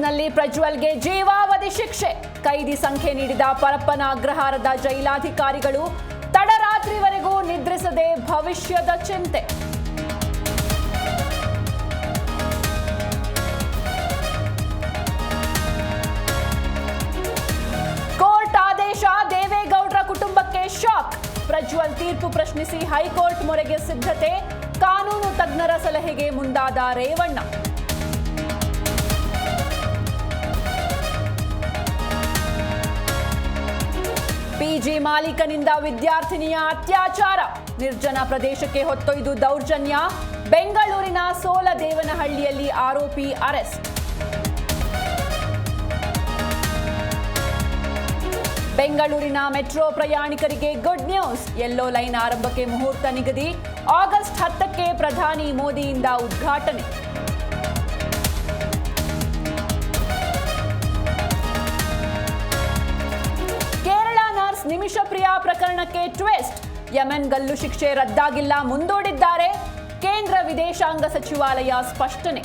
ಕೇಸ್ನಲ್ಲಿ ಪ್ರಜ್ವಲ್ಗೆ ಜೀವಾವಧಿ ಶಿಕ್ಷೆ. ಕೈದಿ ಸಂಖ್ಯೆ ನೀಡಿದ ಪರಪ್ಪನ ಅಗ್ರಹಾರದ ಜೈಲಾಧಿಕಾರಿಗಳು ತಡರಾತ್ರಿವರೆಗೂ ನಿದ್ರಿಸದೆ ಭವಿಷ್ಯದ ಚಿಂತೆ. ಕೋರ್ಟ್ ಆದೇಶ ದೇವೇಗೌಡರ ಕುಟುಂಬಕ್ಕೆ ಶಾಕ್. ಪ್ರಜ್ವಲ್ ತೀರ್ಪು ಪ್ರಶ್ನಿಸಿ ಹೈಕೋರ್ಟ್ ಮೊರೆಗೆ ಸಿದ್ಧತೆ. ಕಾನೂನು ತಜ್ಞರ ಸಲಹೆಗೆ ಮುಂದಾದ ರೇವಣ್ಣ. ಪಿಜಿ ಮಾಲೀಕನಿಂದ ವಿದ್ಯಾರ್ಥಿನಿಯ ಅತ್ಯಾಚಾರ. ನಿರ್ಜನ ಪ್ರದೇಶಕ್ಕೆ ಹೊತ್ತೊಯ್ದು ದೌರ್ಜನ್ಯ. ಬೆಂಗಳೂರಿನ ಸೋಲದೇವನಹಳ್ಳಿಯಲ್ಲಿ ಆರೋಪಿ ಅರೆಸ್ಟ್. ಬೆಂಗಳೂರಿನ ಮೆಟ್ರೋ ಪ್ರಯಾಣಿಕರಿಗೆ ಗುಡ್ ನ್ಯೂಸ್. ಯೆಲ್ಲೋ ಲೈನ್ ಆರಂಭಕ್ಕೆ ಮುಹೂರ್ತ ನಿಗದಿ. ಆಗಸ್ಟ್ 10ಕ್ಕೆ ಪ್ರಧಾನಿ ಮೋದಿಯಿಂದ ಉದ್ಘಾಟನೆ. ಕೇರಳ ನರ್ಸ್ ನಿಮಿಷಪ್ರಿಯಾ ಪ್ರಕರಣಕ್ಕೆ ಟ್ವಿಸ್ಟ್. ಯಮೆನ್ ಗಲ್ಲು ಶಿಕ್ಷೆ ರದ್ದಾಗಿಲ್ಲ, ಮುಂದೂಡಿದ್ದಾರೆ. ಕೇಂದ್ರ ವಿದೇಶಾಂಗ ಸಚಿವಾಲಯ ಸ್ಪಷ್ಟನೆ.